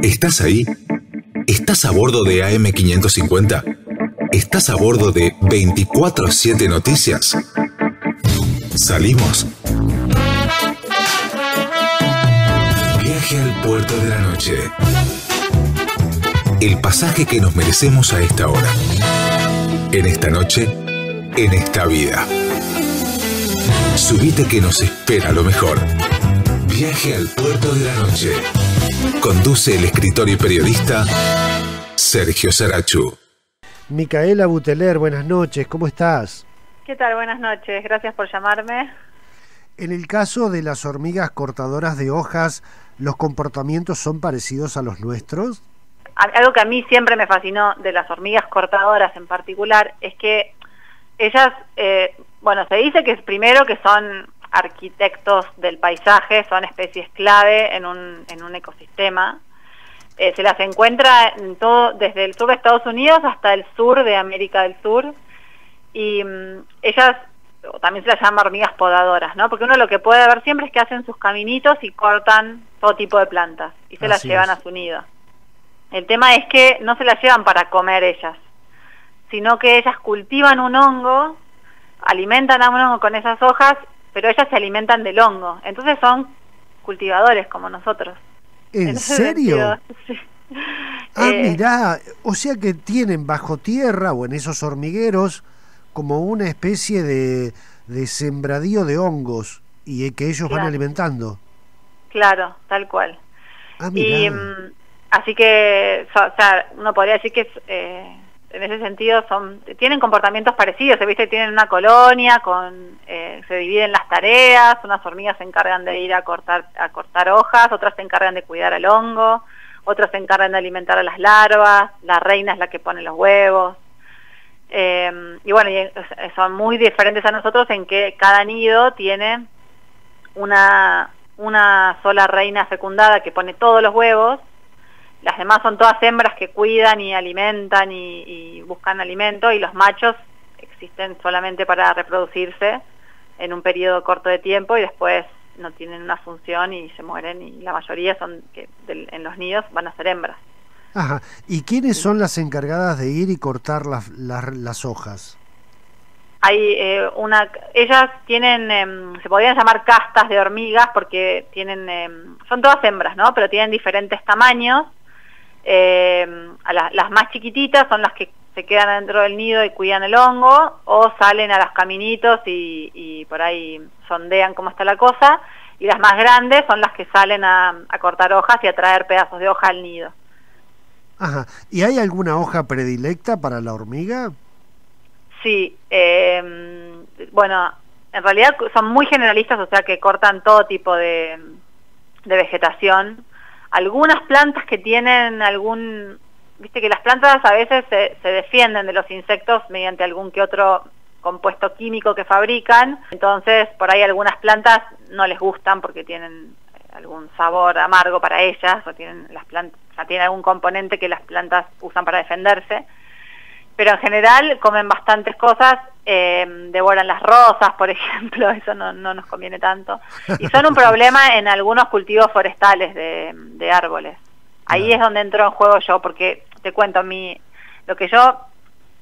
¿Estás ahí? ¿Estás a bordo de AM550? ¿Estás a bordo de 24/7 Noticias? ¿Salimos? Viaje al puerto de la noche. El pasaje que nos merecemos a esta hora. En esta noche, en esta vida. Subite que nos espera lo mejor. Viaje al puerto de la noche. Conduce el escritor y periodista Sergio Sarachu. Micaela Buteler, buenas noches, ¿cómo estás? ¿Qué tal? Buenas noches, gracias por llamarme. En el caso de las hormigas cortadoras de hojas, ¿los comportamientos son parecidos a los nuestros? Algo que a mí siempre me fascinó de las hormigas cortadoras en particular es que ellas, se dice que primero que son arquitectos del paisaje, son especies clave en un ecosistema. Se las encuentra en todo, desde el sur de Estados Unidos hasta el sur de América del Sur, y ellas también se las llama hormigas podadoras, ¿no? Porque uno lo que puede ver siempre es que hacen sus caminitos y cortan todo tipo de plantas y se las llevan a su nido. El tema es que no se las llevan para comer ellas, sino que ellas cultivan un hongo, alimentan a un hongo con esas hojas, pero ellas se alimentan del hongo. Entonces son cultivadores como nosotros. ¿En serio? Sí. Mirá, o sea que tienen bajo tierra o en esos hormigueros como una especie de sembradío de hongos y que ellos van alimentando. Claro, tal cual. Mirá. Y así que, uno podría decir que en ese sentido tienen comportamientos parecidos, ¿viste? Tienen una colonia, se dividen las tareas, unas hormigas se encargan de ir a cortar hojas, otras se encargan de cuidar al hongo, otras se encargan de alimentar a las larvas, la reina es la que pone los huevos. Son muy diferentes a nosotros en que cada nido tiene una sola reina fecundada que pone todos los huevos. Las demás son todas hembras que cuidan y alimentan y buscan alimento, y los machos existen solamente para reproducirse en un periodo corto de tiempo y después no tienen una función y se mueren, y la mayoría en los nidos van a ser hembras. Ajá. ¿Y quiénes son las encargadas de ir y cortar las hojas? Hay ellas tienen, se podrían llamar castas de hormigas porque son todas hembras, ¿no? Pero tienen diferentes tamaños. Las más chiquititas son las que se quedan dentro del nido y cuidan el hongo, o salen a los caminitos y por ahí sondean cómo está la cosa, y las más grandes son las que salen a cortar hojas y a traer pedazos de hoja al nido. Ajá. ¿Y hay alguna hoja predilecta para la hormiga? Sí, en realidad son muy generalistas, o sea que cortan todo tipo de vegetación. Algunas plantas que tienen viste que las plantas a veces se defienden de los insectos mediante algún que otro compuesto químico que fabrican, entonces por ahí algunas plantas no les gustan porque tienen algún sabor amargo para ellas, o tienen algún componente que las plantas usan para defenderse, pero en general comen bastantes cosas, devoran las rosas, por ejemplo, eso no nos conviene tanto, y son un problema en algunos cultivos forestales de árboles. Ahí es donde entro en juego yo, porque te cuento, lo que yo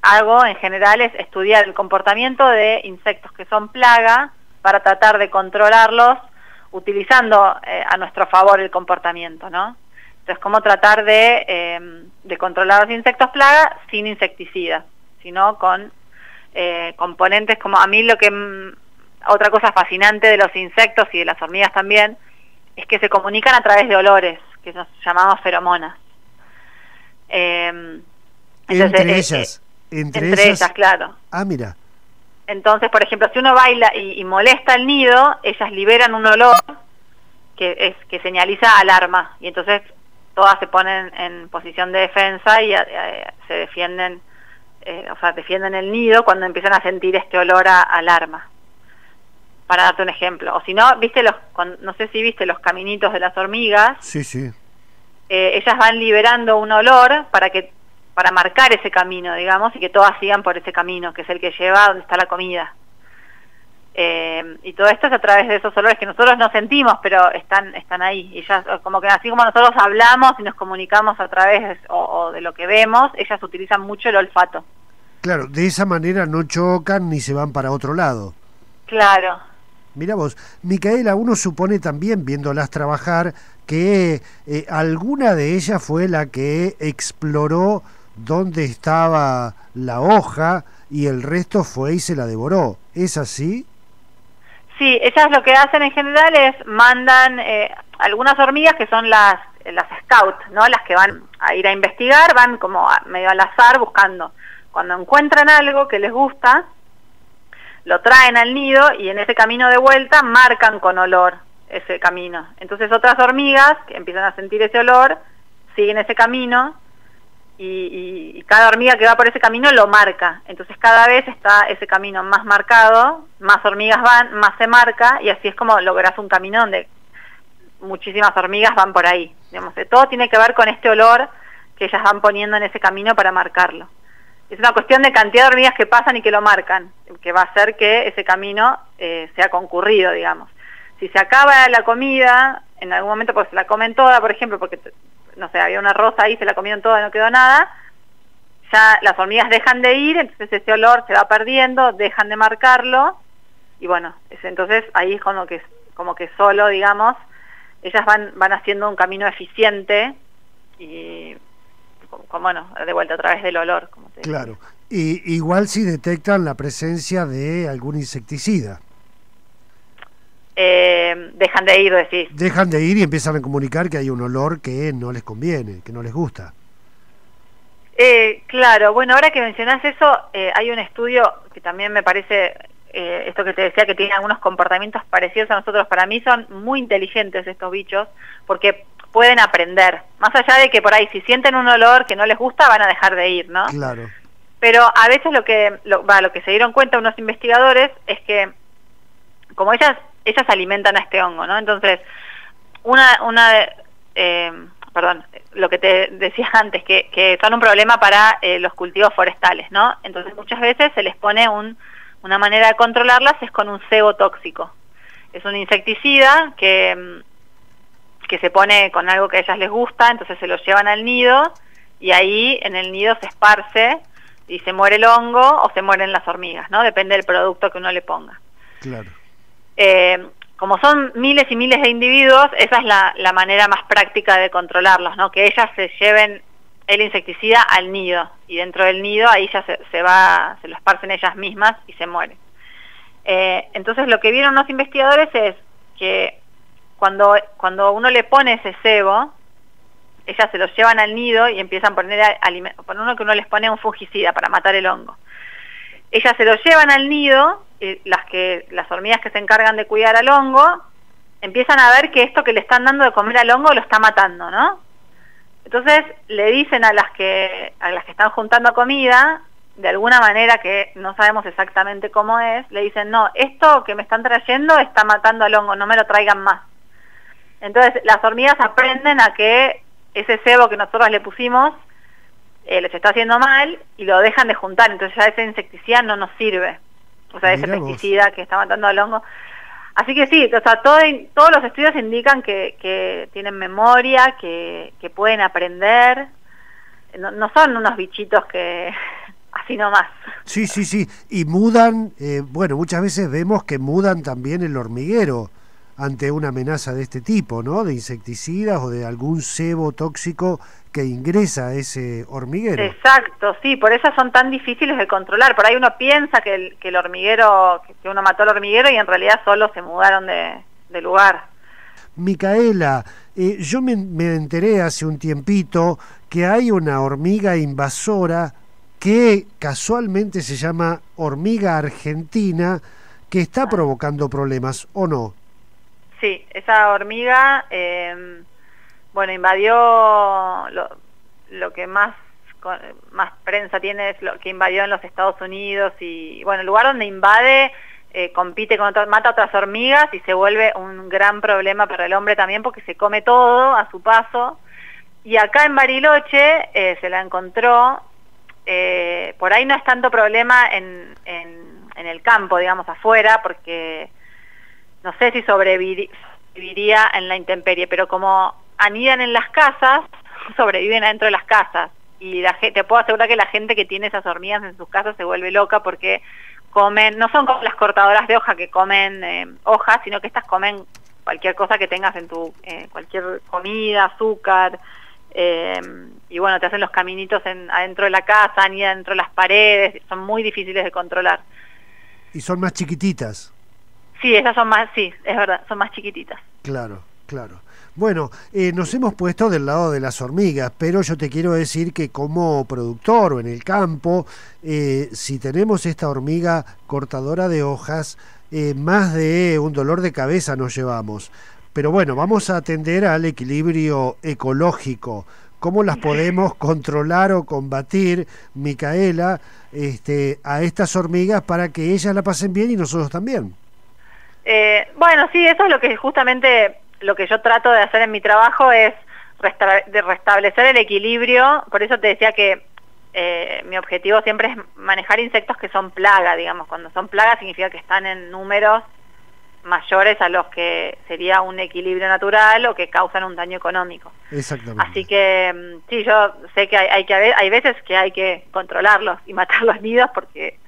hago en general es estudiar el comportamiento de insectos que son plaga para tratar de controlarlos utilizando a nuestro favor el comportamiento, ¿no? Entonces, cómo tratar de controlar los insectos plaga sin insecticidas, sino con componentes como a mí otra cosa fascinante de los insectos y de las hormigas también es que se comunican a través de olores, que nos llamamos feromonas. Entre ellas, claro. Mira. Entonces, por ejemplo, si uno baila y molesta el nido, ellas liberan un olor que señaliza alarma, y entonces todas se ponen en posición de defensa y se defienden, defienden el nido cuando empiezan a sentir este olor a alarma. Para darte un ejemplo. O si no, no sé si viste los caminitos de las hormigas. Sí. Ellas van liberando un olor para marcar ese camino, digamos, y que todas sigan por ese camino, que es el que lleva a donde está la comida. Y todo esto es a través de esos olores que nosotros no sentimos, pero están ahí. Y ellas, como que así como nosotros hablamos y nos comunicamos a través o de lo que vemos, ellas utilizan mucho el olfato. Claro, de esa manera no chocan ni se van para otro lado. Claro. Mira vos, Micaela, uno supone también, viéndolas trabajar, que alguna de ellas fue la que exploró dónde estaba la hoja y el resto fue y se la devoró. ¿Es así? Sí, ellas lo que hacen en general es mandan algunas hormigas que son las scouts, ¿no? Las que van a ir a investigar, van como medio al azar buscando. Cuando encuentran algo que les gusta, lo traen al nido y en ese camino de vuelta marcan con olor ese camino. Entonces otras hormigas que empiezan a sentir ese olor, siguen ese camino y cada hormiga que va por ese camino lo marca. Entonces cada vez está ese camino más marcado, más hormigas van, más se marca y así es como lográs un camino donde muchísimas hormigas van por ahí. Digamos, todo tiene que ver con este olor que ellas van poniendo en ese camino para marcarlo. Es una cuestión de cantidad de hormigas que pasan y que lo marcan, que va a hacer que ese camino sea concurrido, digamos. Si se acaba la comida, en algún momento pues se la comen toda, por ejemplo, porque, no sé, había una rosa ahí, se la comieron toda y no quedó nada, ya las hormigas dejan de ir, entonces ese olor se va perdiendo, dejan de marcarlo, y bueno, entonces ahí es como que solo, digamos, ellas van haciendo un camino eficiente y... bueno, de vuelta a través del olor. Como te claro, y igual si detectan la presencia de algún insecticida. Dejan de ir, decís. Dejan de ir y empiezan a comunicar que hay un olor que no les conviene, que no les gusta. Claro, bueno, ahora que mencionás eso, hay un estudio que también me parece, esto que te decía, que tiene algunos comportamientos parecidos a nosotros. Para mí son muy inteligentes estos bichos, porque pueden aprender, más allá de que por ahí si sienten un olor que no les gusta van a dejar de ir, ¿no? Claro. Pero a veces lo que se dieron cuenta unos investigadores es que como ellas alimentan a este hongo, ¿no? Entonces, perdón, lo que te decía antes, que son un problema para los cultivos forestales, ¿no? Entonces muchas veces se les pone una manera de controlarlas es con un cebo tóxico. Es un insecticida que se pone con algo que a ellas les gusta, entonces se lo llevan al nido y ahí en el nido se esparce y se muere el hongo o se mueren las hormigas, ¿no? Depende del producto que uno le ponga. Claro. Como son miles y miles de individuos, esa es la manera más práctica de controlarlos, ¿no? Que ellas se lleven el insecticida al nido y dentro del nido ahí ya se lo esparcen ellas mismas y se mueren. Entonces lo que vieron los investigadores es que cuando uno le pone ese cebo, ellas se los llevan al nido y empiezan a poner uno que uno les pone un fungicida para matar el hongo. Ellas se lo llevan al nido, y las hormigas que se encargan de cuidar al hongo, empiezan a ver que esto que le están dando de comer al hongo lo está matando, ¿no? Entonces le dicen a las que están juntando comida, de alguna manera que no sabemos exactamente cómo es, le dicen, no, esto que me están trayendo está matando al hongo, no me lo traigan más. Entonces las hormigas aprenden a que ese cebo que nosotros le pusimos les está haciendo mal y lo dejan de juntar, entonces ya ese insecticida no nos sirve, o sea, ese pesticida que está matando al hongo. Así que sí, o sea, todos los estudios indican que tienen memoria, que pueden aprender, no son unos bichitos que así nomás. Sí, sí, sí, y mudan, bueno, muchas veces vemos que mudan también el hormiguero ante una amenaza de este tipo, ¿no? De insecticidas o de algún cebo tóxico que ingresa a ese hormiguero. Exacto, sí, por eso son tan difíciles de controlar. Por ahí uno piensa que el hormiguero, que uno mató al hormiguero y en realidad solo se mudaron de lugar. Micaela, yo me enteré hace un tiempito que hay una hormiga invasora que casualmente se llama hormiga argentina, que está provocando problemas, ¿o no? Sí, esa hormiga, bueno, invadió lo que más prensa tiene, es lo que invadió en los Estados Unidos y, bueno, el lugar donde invade compite con mata otras hormigas y se vuelve un gran problema para el hombre también porque se come todo a su paso. Y acá en Bariloche se la encontró, por ahí no es tanto problema en en el campo, digamos, afuera, porque no sé si sobreviviría en la intemperie, pero como anidan en las casas, sobreviven adentro de las casas. Y te puedo asegurar que la gente que tiene esas hormigas en sus casas se vuelve loca porque comen, no son como las cortadoras de hoja que comen hojas, sino que estas comen cualquier cosa que tengas en tu, cualquier comida, azúcar, y bueno, te hacen los caminitos adentro de la casa, anidan dentro de las paredes, son muy difíciles de controlar. Y son más chiquititas. Sí, esas son más, sí, es verdad, son más chiquititas. Claro, claro. Bueno, nos hemos puesto del lado de las hormigas, pero yo te quiero decir que como productor o en el campo, si tenemos esta hormiga cortadora de hojas, más de un dolor de cabeza nos llevamos. Pero bueno, vamos a atender al equilibrio ecológico. ¿Cómo las podemos controlar o combatir, Micaela, a estas hormigas para que ellas la pasen bien y nosotros también? Bueno, sí, eso es lo que justamente lo que yo trato de hacer en mi trabajo es de restablecer el equilibrio. Por eso te decía que mi objetivo siempre es manejar insectos que son plaga, digamos. Cuando son plagas significa que están en números mayores a los que sería un equilibrio natural o que causan un daño económico. Exactamente. Así que sí, yo sé que hay veces que hay que controlarlos y matar los nidos porque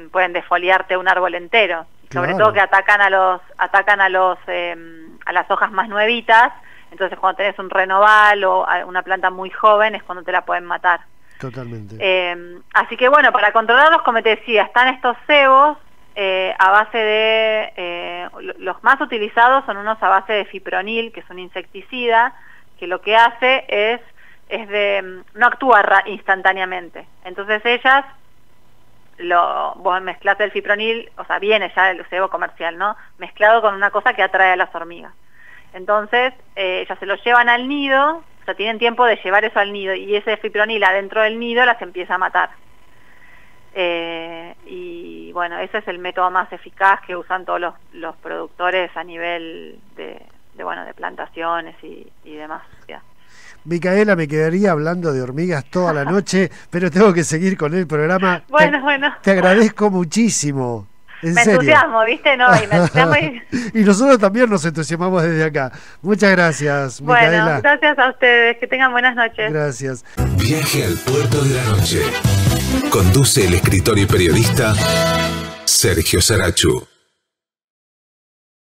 pueden desfoliarte un árbol entero. Sobre Claro. todo que atacan a las hojas más nuevitas. Entonces cuando tenés un renoval o una planta muy joven es cuando te la pueden matar. Totalmente. Así que bueno, para controlarlos, como te decía, están estos cebos a base de... los más utilizados son unos a base de fipronil, que es un insecticida, que lo que hace no actúa instantáneamente. Entonces ellas... vos mezclás el fipronil, o sea, viene ya el cebo comercial, ¿no? Mezclado con una cosa que atrae a las hormigas. Entonces, ellas se lo llevan al nido, o sea, tienen tiempo de llevar eso al nido, y ese fipronil adentro del nido las empieza a matar. Y bueno, ese es el método más eficaz que usan todos los productores a nivel de plantaciones y demás. Ya. Micaela, me quedaría hablando de hormigas toda la noche, pero tengo que seguir con el programa. Bueno. Te agradezco muchísimo. En me serio. entusiasmo, ¿viste? No, y me entusiasmo y nosotros también nos entusiasmamos desde acá. Muchas gracias, Micaela. Bueno, gracias a ustedes. Que tengan buenas noches. Gracias. Viaje al puerto de la noche. Conduce el escritor y periodista Sergio Sarachu.